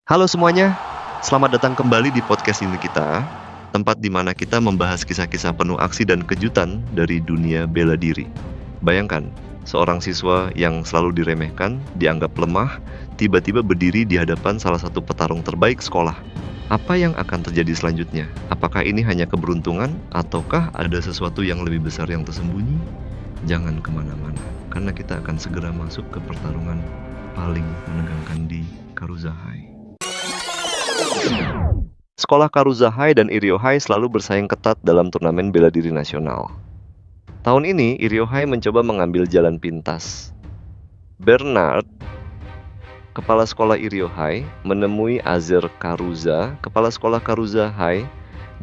Halo semuanya, selamat datang kembali di podcast ini kita, tempat di mana kita membahas kisah-kisah penuh aksi dan kejutan dari dunia bela diri. Bayangkan, seorang siswa yang selalu diremehkan, dianggap lemah, tiba-tiba berdiri di hadapan salah satu petarung terbaik sekolah. Apa yang akan terjadi selanjutnya? Apakah ini hanya keberuntungan, ataukah ada sesuatu yang lebih besar yang tersembunyi? Jangan kemana-mana, karena kita akan segera masuk ke pertarungan paling menegangkan di Karuza High. Sekolah Karuza High dan Irio High selalu bersaing ketat dalam turnamen bela diri nasional. Tahun ini, Irio High mencoba mengambil jalan pintas. Bernard, kepala sekolah Irio High, menemui Azer Karuza, kepala sekolah Karuza High,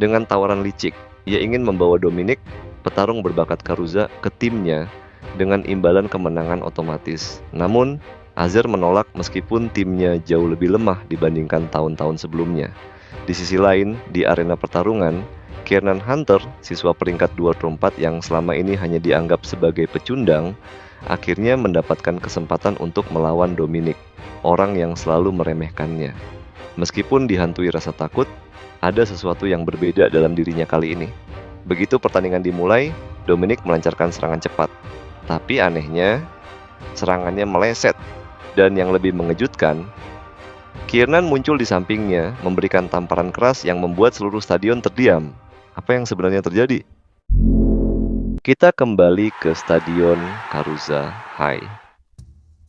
dengan tawaran licik. Ia ingin membawa Dominic, petarung berbakat Karuza, ke timnya dengan imbalan kemenangan otomatis. Namun, Azer menolak meskipun timnya jauh lebih lemah dibandingkan tahun-tahun sebelumnya. Di sisi lain, di arena pertarungan, Kiernan Hunter, siswa peringkat 24 yang selama ini hanya dianggap sebagai pecundang, akhirnya mendapatkan kesempatan untuk melawan Dominic, orang yang selalu meremehkannya. Meskipun dihantui rasa takut, ada sesuatu yang berbeda dalam dirinya kali ini. Begitu pertandingan dimulai, Dominic melancarkan serangan cepat. Tapi anehnya, serangannya meleset. Dan yang lebih mengejutkan, Kiernan muncul di sampingnya, memberikan tamparan keras yang membuat seluruh stadion terdiam. Apa yang sebenarnya terjadi? Kita kembali ke Stadion Karuza High.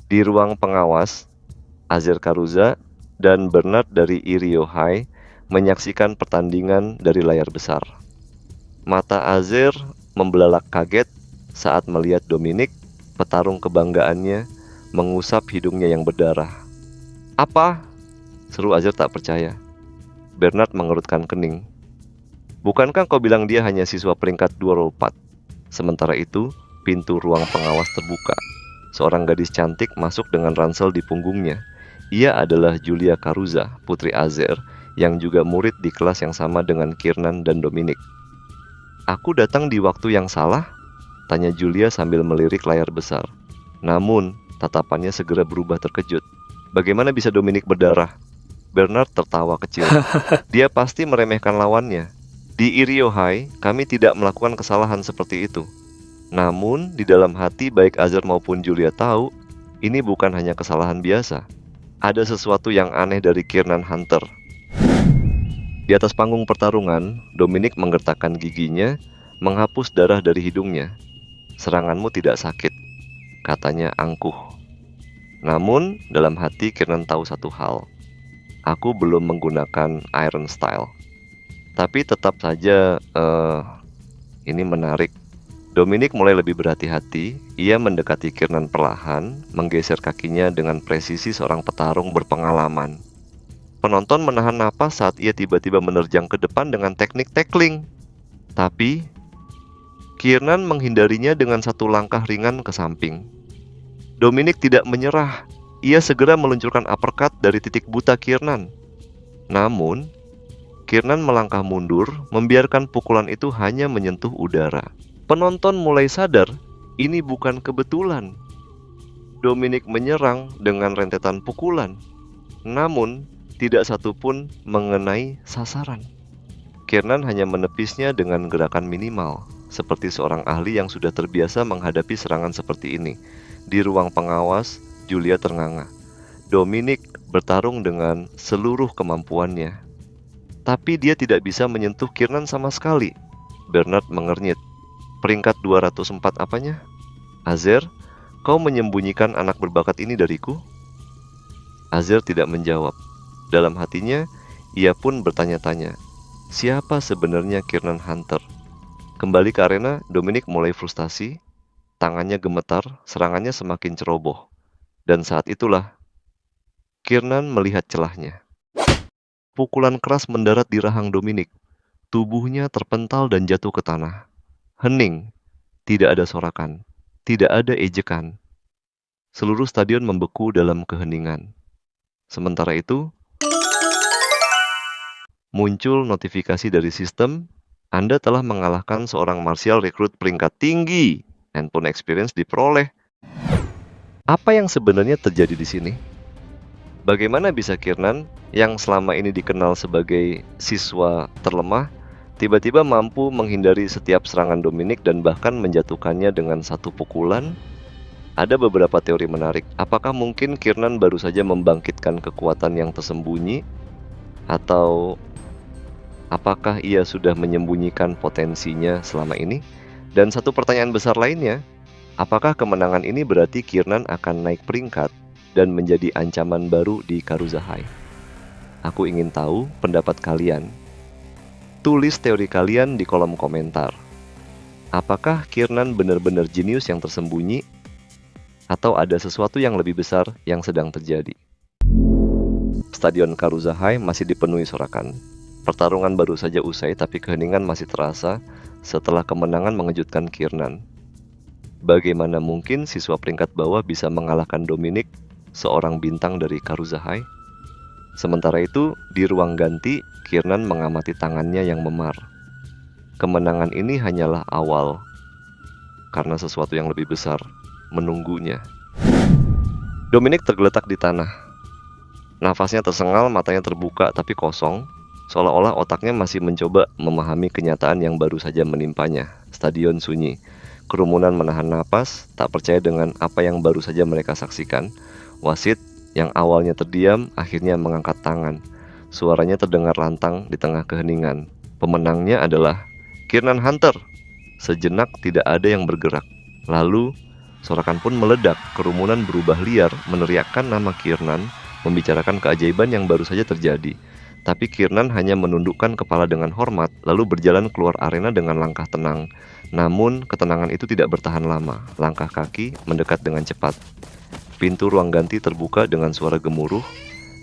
Di ruang pengawas, Azer Karuza dan Bernard dari Irio High menyaksikan pertandingan dari layar besar. Mata Azer membelalak kaget saat melihat Dominic, petarung kebanggaannya, mengusap hidungnya yang berdarah. "Apa?" seru Azer tak percaya. Bernard mengerutkan kening. "Bukankah kau bilang dia hanya siswa peringkat 24?" Sementara itu, pintu ruang pengawas terbuka. Seorang gadis cantik masuk dengan ransel di punggungnya. Ia adalah Julia Karuza, putri Azer, yang juga murid di kelas yang sama dengan Kiernan dan Dominic. "Aku datang di waktu yang salah?" tanya Julia sambil melirik layar besar. Namun, tatapannya segera berubah terkejut. "Bagaimana bisa Dominic berdarah?" Bernard tertawa kecil. "Dia pasti meremehkan lawannya. Di Irio High, kami tidak melakukan kesalahan seperti itu. Namun, di dalam hati baik Azer maupun Julia tahu, ini bukan hanya kesalahan biasa. Ada sesuatu yang aneh dari Kiernan Hunter." Di atas panggung pertarungan, Dominic menggertakkan giginya, menghapus darah dari hidungnya. "Seranganmu tidak sakit," katanya angkuh. Namun, dalam hati Kiernan tahu satu hal. Aku belum menggunakan Iron Style. Tapi tetap saja, ini menarik. Dominic mulai lebih berhati-hati. Ia mendekati Kiernan perlahan, menggeser kakinya dengan presisi seorang petarung berpengalaman. Penonton menahan napas saat ia tiba-tiba menerjang ke depan dengan teknik tackling. Tapi, Kiernan menghindarinya dengan satu langkah ringan ke samping. Dominic tidak menyerah. Ia segera meluncurkan uppercut dari titik buta Kiernan. Namun, Kiernan melangkah mundur, membiarkan pukulan itu hanya menyentuh udara. Penonton mulai sadar, ini bukan kebetulan. Dominic menyerang dengan rentetan pukulan. Namun, tidak satu pun mengenai sasaran. Kiernan hanya menepisnya dengan gerakan minimal, seperti seorang ahli yang sudah terbiasa menghadapi serangan seperti ini. Di ruang pengawas, Julia ternganga. Dominic bertarung dengan seluruh kemampuannya. Tapi dia tidak bisa menyentuh Kiernan sama sekali. Bernard mengernyit. "Peringkat 204 apanya? Azer, kau menyembunyikan anak berbakat ini dariku?" Azer tidak menjawab. Dalam hatinya, ia pun bertanya-tanya, siapa sebenarnya Kiernan Hunter? Kembali ke arena, Dominic mulai frustasi. Tangannya gemetar, serangannya semakin ceroboh. Dan saat itulah, Kiernan melihat celahnya. Pukulan keras mendarat di rahang Dominic. Tubuhnya terpental dan jatuh ke tanah. Hening, tidak ada sorakan, tidak ada ejekan. Seluruh stadion membeku dalam keheningan. Sementara itu, muncul notifikasi dari sistem, Anda telah mengalahkan seorang martial rekrut peringkat tinggi. Handphone experience diperoleh. Apa yang sebenarnya terjadi di sini? Bagaimana bisa Kiernan, yang selama ini dikenal sebagai siswa terlemah, tiba-tiba mampu menghindari setiap serangan Dominic dan bahkan menjatuhkannya dengan satu pukulan? Ada beberapa teori menarik. Apakah mungkin Kiernan baru saja membangkitkan kekuatan yang tersembunyi? Atau apakah ia sudah menyembunyikan potensinya selama ini? Dan satu pertanyaan besar lainnya, apakah kemenangan ini berarti Kiernan akan naik peringkat dan menjadi ancaman baru di Karuza High? Aku ingin tahu pendapat kalian. Tulis teori kalian di kolom komentar. Apakah Kiernan benar-benar jenius yang tersembunyi? Atau ada sesuatu yang lebih besar yang sedang terjadi? Stadion Karuza High masih dipenuhi sorakan. Pertarungan baru saja usai, tapi keheningan masih terasa setelah kemenangan mengejutkan Kiernan. Bagaimana mungkin siswa peringkat bawah bisa mengalahkan Dominic, seorang bintang dari Karuza High? Sementara itu, di ruang ganti, Kiernan mengamati tangannya yang memar. Kemenangan ini hanyalah awal, karena sesuatu yang lebih besar menunggunya. Dominic tergeletak di tanah. Nafasnya tersengal, matanya terbuka tapi kosong, seolah-olah otaknya masih mencoba memahami kenyataan yang baru saja menimpanya. Stadion sunyi. Kerumunan menahan napas, tak percaya dengan apa yang baru saja mereka saksikan. Wasit yang awalnya terdiam, akhirnya mengangkat tangan. Suaranya terdengar lantang di tengah keheningan. Pemenangnya adalah Kiernan Hunter. Sejenak tidak ada yang bergerak. Lalu, sorakan pun meledak. Kerumunan berubah liar, meneriakkan nama Kiernan, membicarakan keajaiban yang baru saja terjadi. Tapi Kiernan hanya menundukkan kepala dengan hormat, lalu berjalan keluar arena dengan langkah tenang. Namun, ketenangan itu tidak bertahan lama. Langkah kaki mendekat dengan cepat. Pintu ruang ganti terbuka dengan suara gemuruh,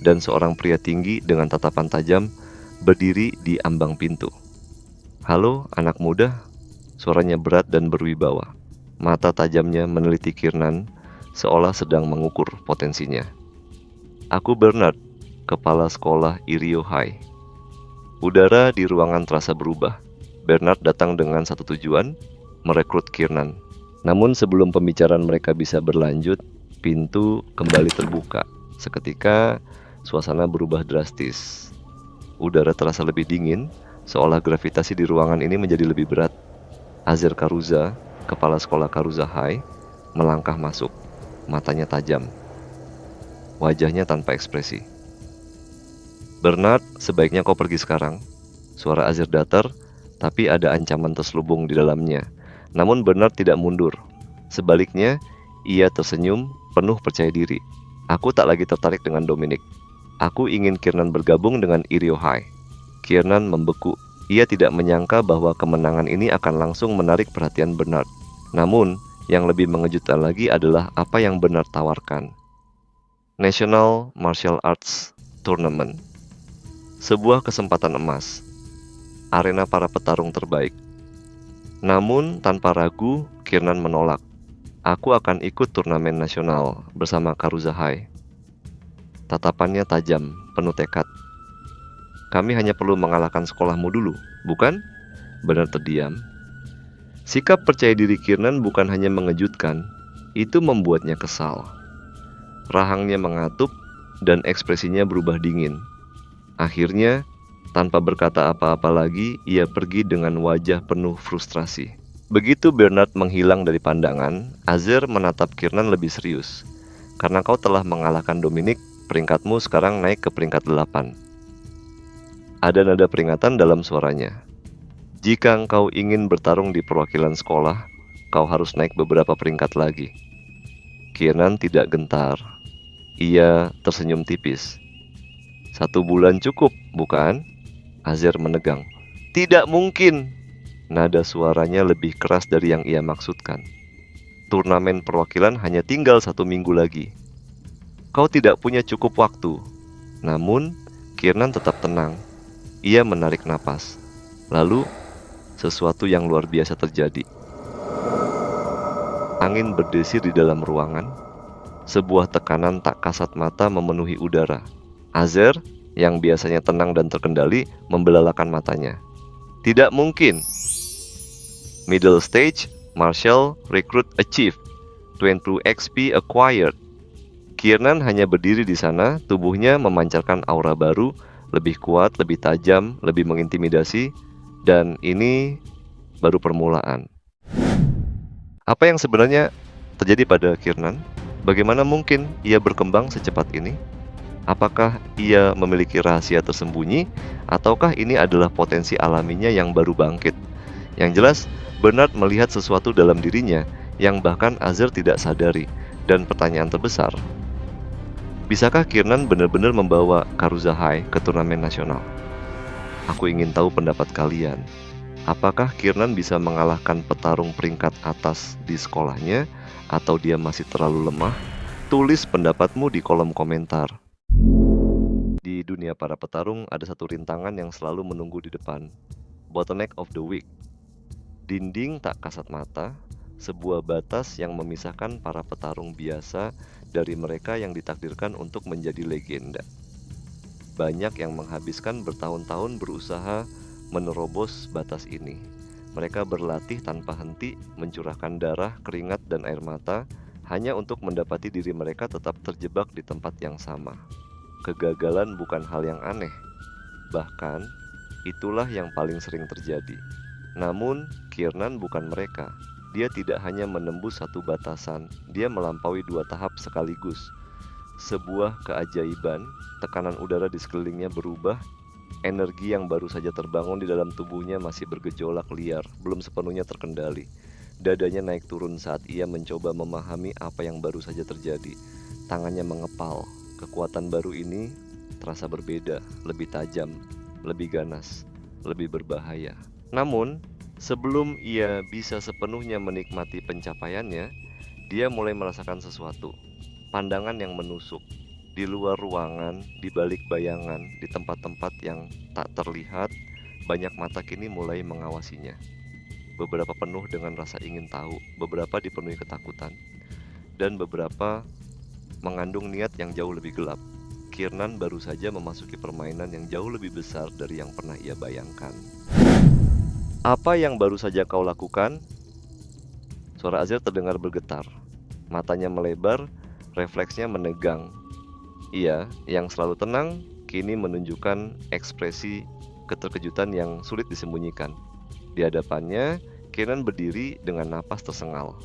dan seorang pria tinggi dengan tatapan tajam berdiri di ambang pintu. "Halo, anak muda," suaranya berat dan berwibawa. Mata tajamnya meneliti Kiernan, seolah sedang mengukur potensinya. "Aku Bernard, kepala sekolah Irio High." Udara di ruangan terasa berubah. Bernard datang dengan satu tujuan, merekrut Kiernan. Namun sebelum pembicaraan mereka bisa berlanjut, pintu kembali terbuka. Seketika, suasana berubah drastis. Udara terasa lebih dingin, seolah gravitasi di ruangan ini menjadi lebih berat. Azer Karuza, kepala sekolah Karuza High, melangkah masuk. Matanya tajam. Wajahnya tanpa ekspresi. "Bernard, sebaiknya kau pergi sekarang." Suara Azer datar, tapi ada ancaman terselubung di dalamnya. Namun Bernard tidak mundur. Sebaliknya, ia tersenyum, penuh percaya diri. "Aku tak lagi tertarik dengan Dominic. Aku ingin Kiernan bergabung dengan Irio High." Kiernan membeku. Ia tidak menyangka bahwa kemenangan ini akan langsung menarik perhatian Bernard. Namun, yang lebih mengejutkan lagi adalah apa yang Bernard tawarkan. National Martial Arts Tournament. Sebuah kesempatan emas. Arena para petarung terbaik. Namun, tanpa ragu, Kiernan menolak. "Aku akan ikut turnamen nasional bersama Karuza High." Tatapannya tajam, penuh tekad. "Kami hanya perlu mengalahkan sekolahmu dulu, bukan?" Bernard terdiam. Sikap percaya diri Kiernan bukan hanya mengejutkan, itu membuatnya kesal. Rahangnya mengatup dan ekspresinya berubah dingin. Akhirnya, tanpa berkata apa-apa lagi, ia pergi dengan wajah penuh frustrasi. Begitu Bernard menghilang dari pandangan, Azer menatap Kiernan lebih serius. "Karena kau telah mengalahkan Dominic, peringkatmu sekarang naik ke peringkat 8. Ada nada peringatan dalam suaranya. "Jika engkau ingin bertarung di perwakilan sekolah, kau harus naik beberapa peringkat lagi." Kiernan tidak gentar. Ia tersenyum tipis. "1 bulan cukup, bukan?" Azer menegang. "Tidak mungkin." Nada suaranya lebih keras dari yang ia maksudkan. "Turnamen perwakilan hanya tinggal 1 minggu lagi. Kau tidak punya cukup waktu." Namun, Kiernan tetap tenang. Ia menarik napas. Lalu, sesuatu yang luar biasa terjadi. Angin berdesir di dalam ruangan. Sebuah tekanan tak kasat mata memenuhi udara. Azer, yang biasanya tenang dan terkendali, membelalakan matanya. "Tidak mungkin." "Middle stage, Martial Recruit Achieve." 20 XP acquired. Kiernan hanya berdiri di sana, tubuhnya memancarkan aura baru, lebih kuat, lebih tajam, lebih mengintimidasi, dan ini baru permulaan. Apa yang sebenarnya terjadi pada Kiernan? Bagaimana mungkin ia berkembang secepat ini? Apakah ia memiliki rahasia tersembunyi, ataukah ini adalah potensi alaminya yang baru bangkit? Yang jelas, Bernard melihat sesuatu dalam dirinya yang bahkan Azer tidak sadari. Dan pertanyaan terbesar, bisakah Kiernan benar-benar membawa Karuza High ke turnamen nasional? Aku ingin tahu pendapat kalian. Apakah Kiernan bisa mengalahkan petarung peringkat atas di sekolahnya, atau dia masih terlalu lemah? Tulis pendapatmu di kolom komentar. Di dunia para petarung ada satu rintangan yang selalu menunggu di depan. Bottleneck of the week. Dinding tak kasat mata, sebuah batas yang memisahkan para petarung biasa dari mereka yang ditakdirkan untuk menjadi legenda. Banyak yang menghabiskan bertahun-tahun berusaha menerobos batas ini. Mereka berlatih tanpa henti, mencurahkan darah, keringat, dan air mata hanya untuk mendapati diri mereka tetap terjebak di tempat yang sama. Kegagalan bukan hal yang aneh, bahkan itulah yang paling sering terjadi. Namun, Kiernan bukan mereka. Dia tidak hanya menembus satu batasan, dia melampaui 2 tahap sekaligus. Sebuah keajaiban, tekanan udara di sekelilingnya berubah, energi yang baru saja terbangun di dalam tubuhnya masih bergejolak liar, belum sepenuhnya terkendali. Dadanya naik turun saat ia mencoba memahami apa yang baru saja terjadi. Tangannya mengepal. Kekuatan baru ini terasa berbeda, lebih tajam, lebih ganas, lebih berbahaya. Namun, sebelum ia bisa sepenuhnya menikmati pencapaiannya, dia mulai merasakan sesuatu. Pandangan yang menusuk. Di luar ruangan, di balik bayangan, di tempat-tempat yang tak terlihat, banyak mata kini mulai mengawasinya. Beberapa penuh dengan rasa ingin tahu, beberapa dipenuhi ketakutan, dan beberapa mengandung niat yang jauh lebih gelap. Kiernan baru saja memasuki permainan yang jauh lebih besar dari yang pernah ia bayangkan. Apa yang baru saja kau lakukan? Suara Azer terdengar bergetar. Matanya melebar, refleksnya menegang. Ia, yang selalu tenang, kini menunjukkan ekspresi keterkejutan yang sulit disembunyikan. Di hadapannya, Kiernan berdiri dengan napas tersengal.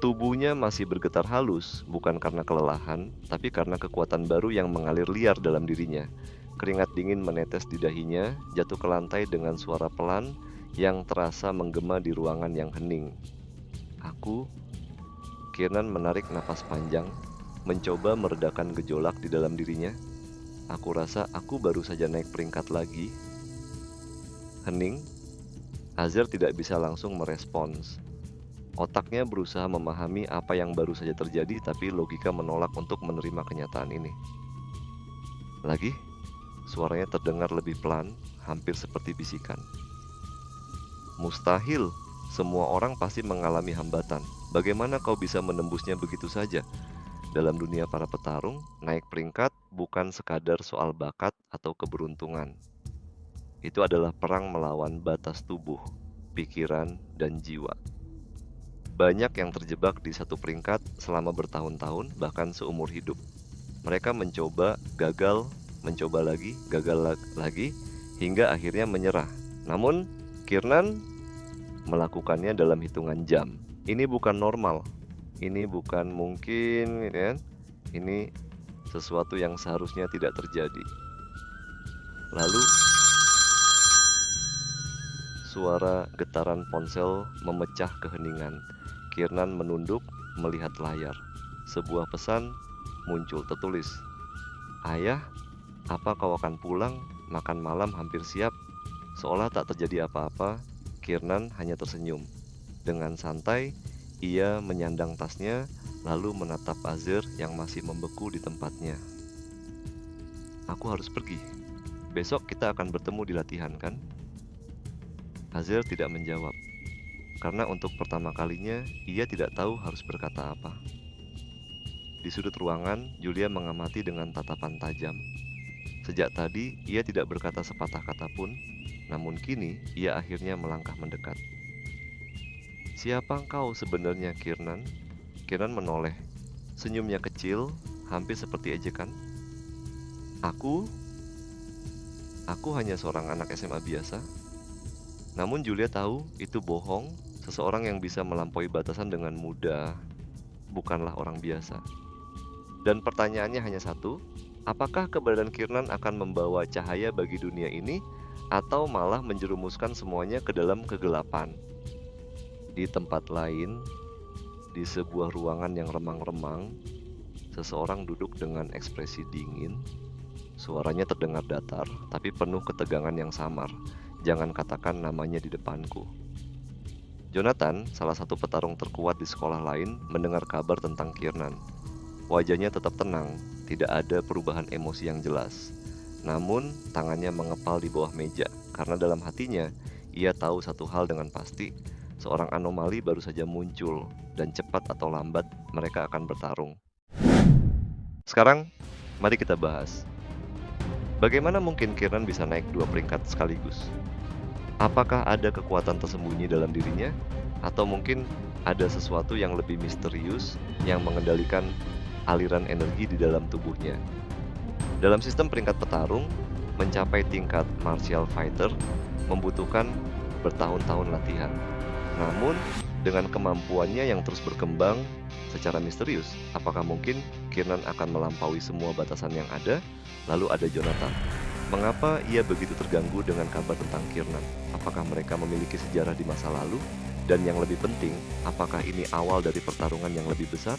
Tubuhnya masih bergetar halus, bukan karena kelelahan, tapi karena kekuatan baru yang mengalir liar dalam dirinya. Keringat dingin menetes di dahinya, jatuh ke lantai dengan suara pelan yang terasa menggema di ruangan yang hening. Kiernan menarik napas panjang, mencoba meredakan gejolak di dalam dirinya. Aku rasa aku baru saja naik peringkat lagi. Hening. Azer tidak bisa langsung merespons. Otaknya berusaha memahami apa yang baru saja terjadi, tapi logika menolak untuk menerima kenyataan ini. Lagi, suaranya terdengar lebih pelan, hampir seperti bisikan. Mustahil, semua orang pasti mengalami hambatan. Bagaimana kau bisa menembusnya begitu saja? Dalam dunia para petarung, naik peringkat bukan sekadar soal bakat atau keberuntungan. Itu adalah perang melawan batas tubuh, pikiran, dan jiwa. Banyak yang terjebak di satu peringkat selama bertahun-tahun, bahkan seumur hidup. Mereka mencoba, gagal, mencoba lagi, gagal lagi, hingga akhirnya menyerah. Namun, Kiernan melakukannya dalam hitungan jam. Ini bukan normal. Ini bukan mungkin, ya. Ini sesuatu yang seharusnya tidak terjadi. Lalu, suara getaran ponsel memecah keheningan. Kiernan menunduk, melihat layar. Sebuah pesan muncul tertulis. Ayah, apa kau akan pulang? Makan malam hampir siap. Seolah tak terjadi apa-apa, Kiernan hanya tersenyum. Dengan santai, ia menyandang tasnya, lalu menatap Azer yang masih membeku di tempatnya. Aku harus pergi. Besok kita akan bertemu di latihan, kan? Azer tidak menjawab, karena untuk pertama kalinya ia tidak tahu harus berkata apa. Di sudut ruangan, Julia mengamati dengan tatapan tajam. Sejak tadi, ia tidak berkata sepatah kata pun, namun kini ia akhirnya melangkah mendekat. Siapa engkau sebenarnya, Kiernan? Kieran menoleh. Senyumnya kecil, hampir seperti ejekan. Aku hanya seorang anak SMA biasa. Namun Julia tahu itu bohong. Seseorang yang bisa melampaui batasan dengan mudah bukanlah orang biasa. Dan pertanyaannya hanya satu, apakah keberadaan Kiernan akan membawa cahaya bagi dunia ini atau malah menjerumuskan semuanya ke dalam kegelapan? Di tempat lain, di sebuah ruangan yang remang-remang, seseorang duduk dengan ekspresi dingin. Suaranya terdengar datar, tapi penuh ketegangan yang samar. Jangan katakan namanya di depanku. Jonathan, salah satu petarung terkuat di sekolah lain, mendengar kabar tentang Kiernan. Wajahnya tetap tenang, tidak ada perubahan emosi yang jelas. Namun, tangannya mengepal di bawah meja, karena dalam hatinya, ia tahu satu hal dengan pasti, seorang anomali baru saja muncul, dan cepat atau lambat mereka akan bertarung. Sekarang, mari kita bahas. Bagaimana mungkin Kiernan bisa naik 2 peringkat sekaligus? Apakah ada kekuatan tersembunyi dalam dirinya? Atau mungkin ada sesuatu yang lebih misterius yang mengendalikan aliran energi di dalam tubuhnya? Dalam sistem peringkat petarung, mencapai tingkat martial fighter membutuhkan bertahun-tahun latihan. Namun, dengan kemampuannya yang terus berkembang secara misterius, apakah mungkin Kiernan akan melampaui semua batasan yang ada? Lalu ada Jonathan. Mengapa ia begitu terganggu dengan kabar tentang Kiernan? Apakah mereka memiliki sejarah di masa lalu? Dan yang lebih penting, apakah ini awal dari pertarungan yang lebih besar?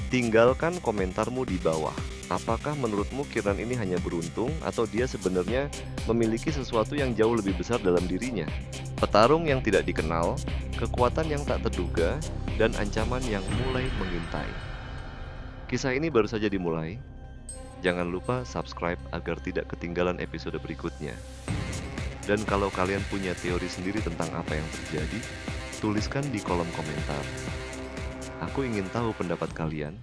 Tinggalkan komentarmu di bawah. Apakah menurutmu Kiernan ini hanya beruntung atau dia sebenarnya memiliki sesuatu yang jauh lebih besar dalam dirinya? Petarung yang tidak dikenal, kekuatan yang tak terduga, dan ancaman yang mulai mengintai. Kisah ini baru saja dimulai. Jangan lupa subscribe agar tidak ketinggalan episode berikutnya. Dan kalau kalian punya teori sendiri tentang apa yang terjadi, tuliskan di kolom komentar. Aku ingin tahu pendapat kalian.